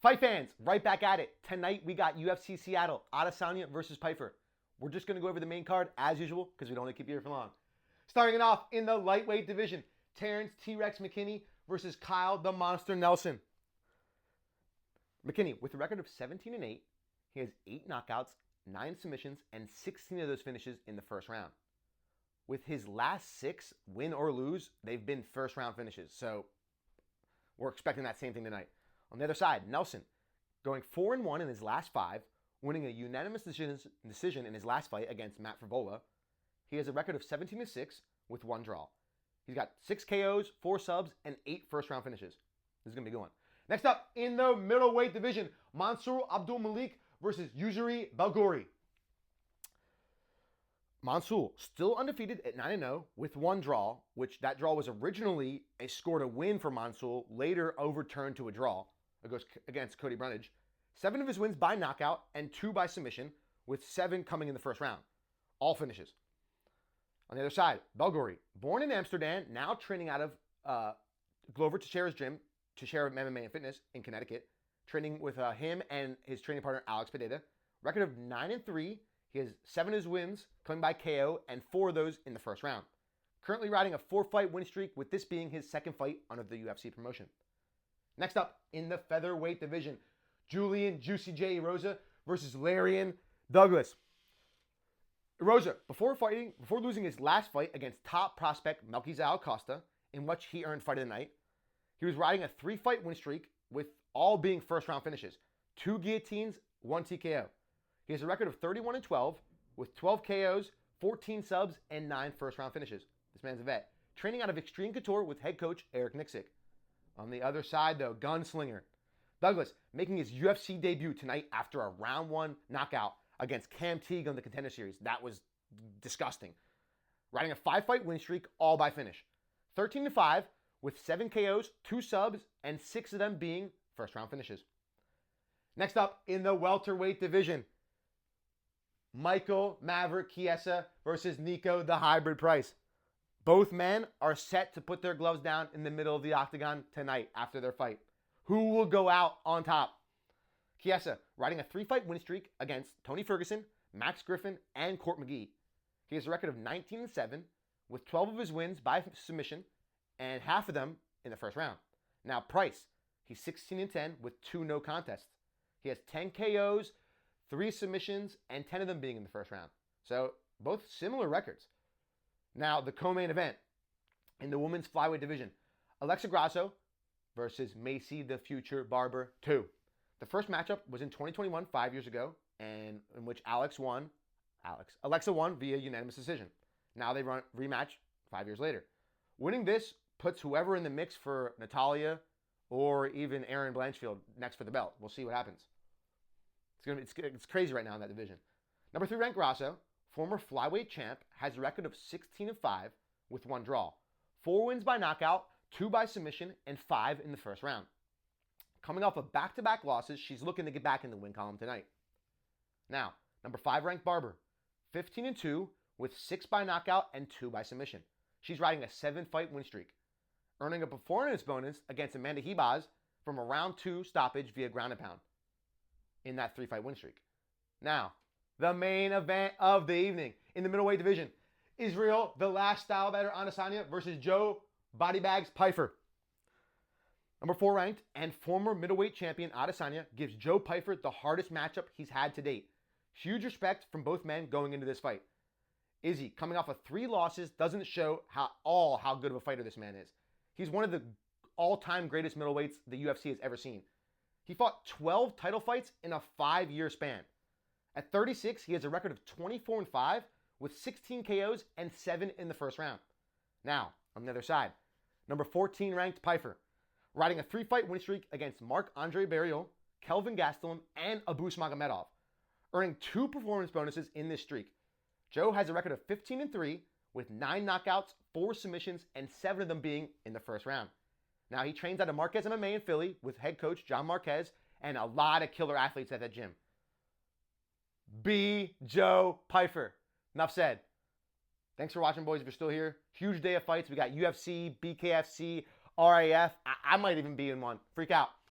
Fight fans, right back at it. Tonight we got UFC Seattle, Adesanya versus Pyfer. We're just going to go over the main card as usual because we don't want to keep you here for long. Starting it off in the lightweight division, Terrence T-Rex McKinney versus Kyle the Monster Nelson. McKinney, with a record of 17-8, he has 8 knockouts, 9 submissions, and 16 of those finishes in the first round. With his last 6, win or lose, they've been first round finishes. So we're expecting that same thing tonight. On the other side, Nelson, going 4-1 in his last 5, winning a unanimous decision in his last fight against Matt Frivola. He has a record of 17-6 with 1 draw. He's got 6 KOs, 4 subs, and 8 first-round finishes. This is going to be a good one. Next up, in the middleweight division, Mansour Abdul Malik versus Yusri Belgori. Mansour, still undefeated at 9-0 with 1 draw, which that draw was originally a score to win for Mansour, later overturned to a draw. It goes against Cody Brundage. 7 of his wins by knockout and 2 by submission, with 7 coming in the first round. All finishes. On the other side, Belgori, born in Amsterdam, now training out of Glover Teixeira's gym, Teixeira MMA and Fitness in Connecticut, training with him and his training partner Alex Pineda. Record of 9-3. He has 7 of his wins coming by KO and 4 of those in the first round. Currently riding a 4-fight win streak, with this being his 2nd fight under the UFC promotion. Next up, in the featherweight division, Julian Juicy J. Erosa versus Larian Douglas. Erosa, before losing his last fight against top prospect Melquizael Costa, in which he earned Fight of the Night, he was riding a 3-fight win streak with all being first-round finishes. 2 guillotines, 1 TKO. He has a record of 31-12 with 12 KOs, 14 subs, and 9 first-round finishes. This man's a vet. Training out of Extreme Couture with head coach Eric Nixick. On the other side, though, Gunslinger Douglas making his UFC debut tonight after a round 1 knockout against Cam Teague on the Contender Series. That was disgusting. Riding a 5-fight win streak, all by finish. 13-5 with 7 KOs, 2 subs, and 6 of them being first-round finishes. Next up, in the welterweight division, Michael Maverick Chiesa versus Nico the Hybrid Price. Both men are set to put their gloves down in the middle of the octagon tonight after their fight. Who will go out on top? Chiesa riding a 3-fight win streak against Tony Ferguson, Max Griffin, and Court McGee. He has a record of 19-7 with 12 of his wins by submission and half of them in the first round. Now Price, he's 16-10 with 2 no contests. He has 10 KOs, 3 submissions, and 10 of them being in the first round. So both similar records. Now the co-main event in the women's flyweight division, Alexa Grasso versus Macy the Future Barber 2. The first matchup was in 2021, 5 years ago, and in which Alexa won via unanimous decision. Now they run rematch 5 years later. Winning this puts whoever in the mix for Natalia or even Erin Blanchfield next for the belt. We'll see what happens. It's crazy right now in that division. Number 3 ranked Grasso, former flyweight champ, has a record of 16-5 with 1 draw. 4 wins by knockout, 2 by submission, and 5 in the first round. Coming off of back-to-back losses, she's looking to get back in the win column tonight. Now, number 5 ranked Barber, 15-2 with 6 by knockout and 2 by submission. She's riding a 7-fight win streak, earning a performance bonus against Amanda Hebaz from a round 2 stoppage via ground and pound in that 3-fight win streak. Now, the main event of the evening in the middleweight division, Israel, the last style better Adesanya versus Joe Bodybags Pyfer. Number 4 ranked and former middleweight champion Adesanya gives Joe Pyfer the hardest matchup he's had to date. Huge respect from both men going into this fight. Izzy, coming off of 3 losses, doesn't show how good of a fighter this man is. He's one of the all-time greatest middleweights the UFC has ever seen. He fought 12 title fights in a 5-year span. At 36, he has a record of 24-5 with 16 KOs and 7 in the first round. Now, on the other side, number 14 ranked Pyfer, riding a 3-fight win streak against Marc-Andre Barriault, Kelvin Gastelum, and Abus Magomedov, earning 2 performance bonuses in this streak. Joe has a record of 15-3 with 9 knockouts, 4 submissions, and 7 of them being in the first round. Now, he trains out of Marquez MMA in Philly with head coach John Marquez and a lot of killer athletes at that gym. Be Joe Pyfer. Enough said. Thanks for watching, boys. If you're still here, huge day of fights. We got UFC, BKFC, RAF. I might even be in one. Freak out.